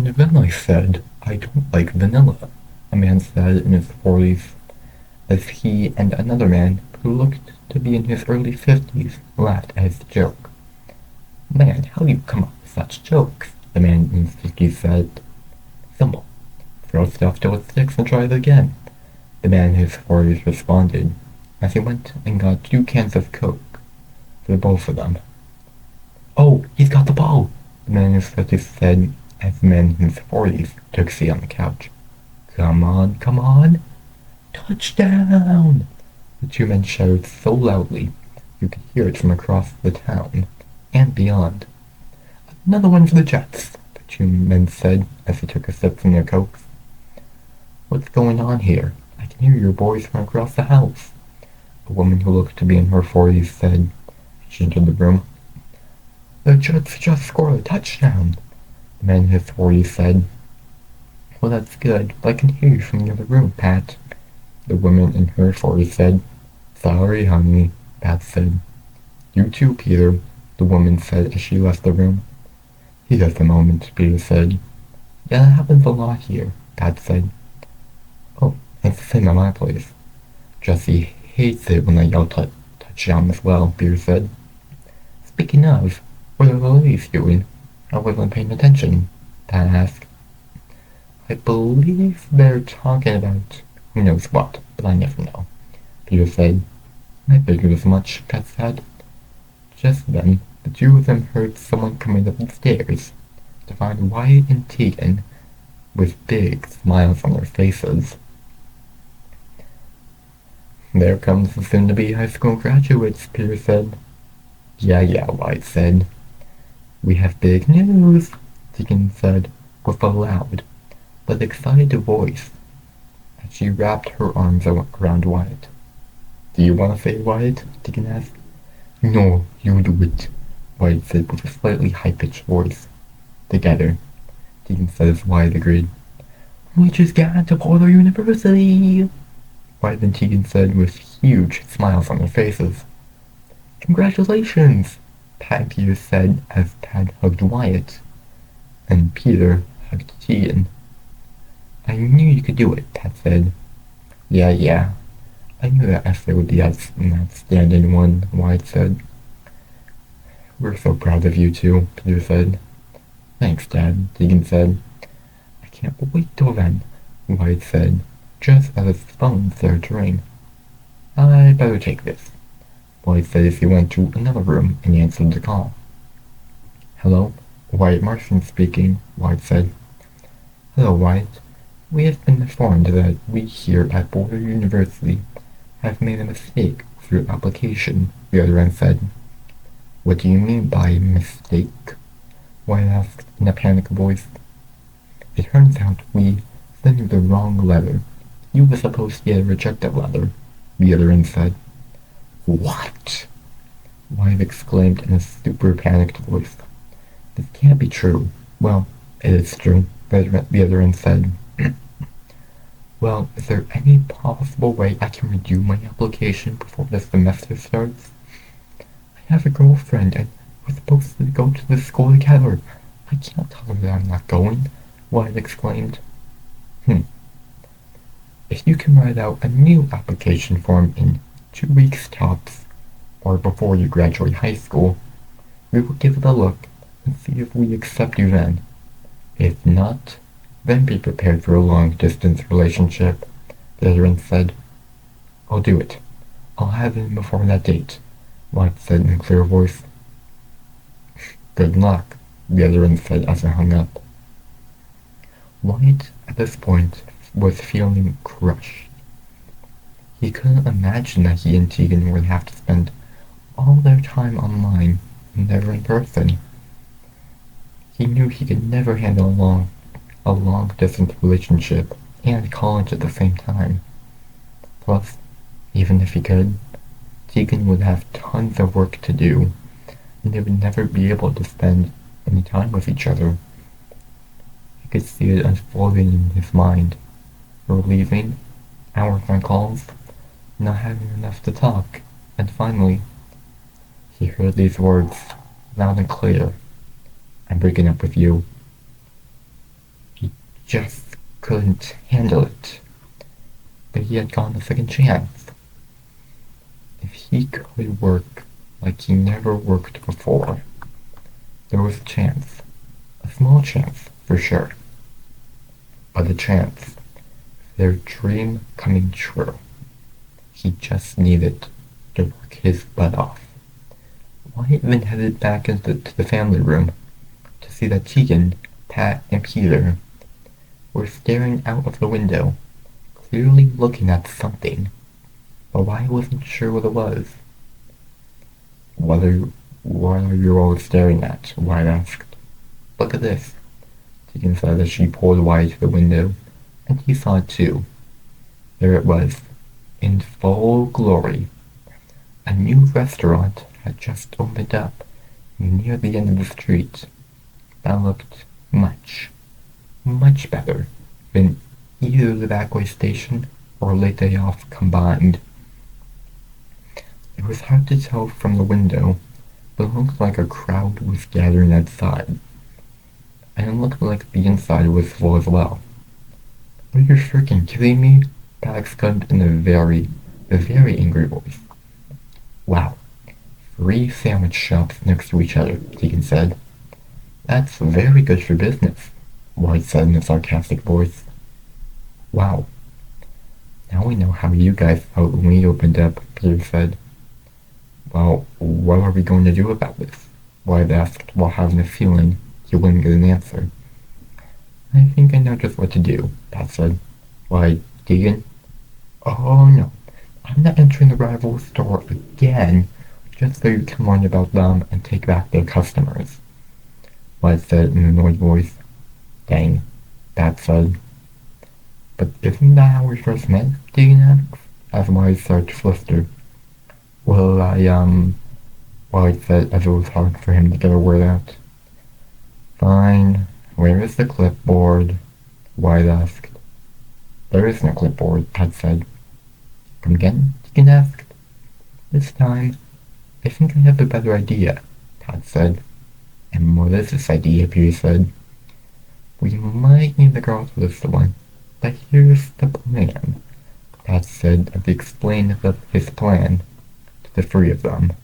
And then I said, I don't like vanilla, a man said in his 40s, as he and another man, who looked to be in his early 50s, laughed at his joke. Man, how do you come up with such jokes? The man in his 50s said. Simple. Throw stuff till it sticks and try it again. The man in his 40s responded, as he went and got 2 cans of Coke for both of them. Oh, he's got the ball, the man in his 50s said, as the man in his 40s took a seat on the couch. Come on, come on! Touchdown! The 2 men shouted so loudly you could hear it from across the town and beyond. Another one for the Jets, the 2 men said as they took a sip from their cokes. What's going on here? I can hear your boys from across the house. A woman who looked to be in her 40s said as she entered the room. The Jets just scored a touchdown, the man in his 40s said. Well, that's good, but I can hear you from the other room, Pat, the woman in her 40s said. Sorry, honey, Pat said. You too, Peter, the woman said as she left the room. He has a moment, Peter said. Yeah, that happens a lot here, Pat said. Oh, it's the same at my place. Jesse hates it when I yell touchdown as well, Peter said. Speaking of, what are the ladies doing? I wasn't paying attention, Pat asked. I believe they're talking about who knows what, but I never know, Peter said. I figured as much, Pat said. Just then, the 2 of them heard someone coming up the stairs to find Wyatt and Tegan with big smiles on their faces. There comes the soon-to-be high school graduates, Peter said. Yeah, Wyatt said. We have big news, Tegan said, with a loud but excited voice, as she wrapped her arms around Wyatt. Do you want to say it, Wyatt? Tegan asked. No, you do it, Wyatt said with a slightly high-pitched voice. Together, Tegan said as Wyatt agreed. We just got to Porter University, Wyatt and Tegan said with huge smiles on their faces. Congratulations, Pat and Peter said as Pat hugged Wyatt, and Peter hugged Tegan. I knew you could do it, Pat said. Yeah. I knew that essay would be an outstanding one, Wyatt said. We're so proud of you two, Peter said. Thanks, Dad, Tegan said. I can't wait till then, Wyatt said, just as his phone started to ring. I better take this, Wyatt said as he went to another room and answered the call. Hello, Wyatt Martian speaking, Wyatt said. Hello, Wyatt. We have been informed that we here at Boulder University have made a mistake with your application, the other end said. What do you mean by mistake? Wyatt asked in a panicked voice. It turns out we sent you the wrong letter. You were supposed to get a rejected letter, the other end said. What? Wyatt exclaimed in a super panicked voice. This can't be true. Well, it is true, the other end said. Well, is there any possible way I can redo my application before the semester starts? I have a girlfriend and we're supposed to go to the school together. I can't tell her that I'm not going, Wyatt exclaimed. If you can write out a new application form in 2 weeks tops, or before you graduate high school, we will give it a look and see if we accept you then. If not, then be prepared for a long-distance relationship, the other end said. I'll do it. I'll have it in before that date, Wyatt said in a clear voice. Good luck, the other end said as I hung up. Wyatt, at this point, was feeling crushed. He couldn't imagine that he and Tegan would have to spend all their time online and never in person. He knew he could never handle a long-distance relationship and college at the same time. Plus, even if he could, Tegan would have tons of work to do, and they would never be able to spend any time with each other. He could see it unfolding in his mind. Her leaving, hours on calls, not having enough to talk, and finally, he heard these words, loud and clear. I'm breaking up with you. just couldn't handle it. But he had gotten a second chance. If he could work like he never worked before, there was a chance. A small chance, for sure. But a chance. Their dream coming true. He just needed to work his butt off. Wyatt then headed back into the family room to see that Tegan, Pat, and Peter were staring out of the window, clearly looking at something, but Wyatt wasn't sure what it was. What are you all staring at? Wyatt asked. Look at this, Tegan said as she pulled Wyatt to the window, and he saw it too. There it was, in full glory. A new restaurant had just opened up near the end of the street that looked much, much better than either the Backway station or Late Day Off combined. It was hard to tell from the window, but it looked like a crowd was gathering outside, and it looked like the inside was full as well. Are you freaking kidding me? Pat exclaimed in a very angry voice. Wow, 3 sandwich shops next to each other, Deacon said. That's very good for business, White said in a sarcastic voice. Wow. Now we know how you guys felt when we opened up, Peter said. Well, what are we going to do about this? White asked while having a feeling he wouldn't get an answer. I think I know just what to do, Pat said. Why, Deegan? Oh no, I'm not entering the rival store again, just so you can learn about them and take back their customers. White said in an annoyed voice. Dang, Pat said. But isn't that how we first met, Deegan asked, as White started to fluster. Well, White said as it was hard for him to get a word out. Fine, where is the clipboard? White asked. There is no clipboard, Pat said. Come again? Deacon asked. This time, I think I have a better idea, Pat said. And what is this idea, Peter said. We might need the girl for this one, but here's the plan, Pat said as he explained his plan to the 3 of them.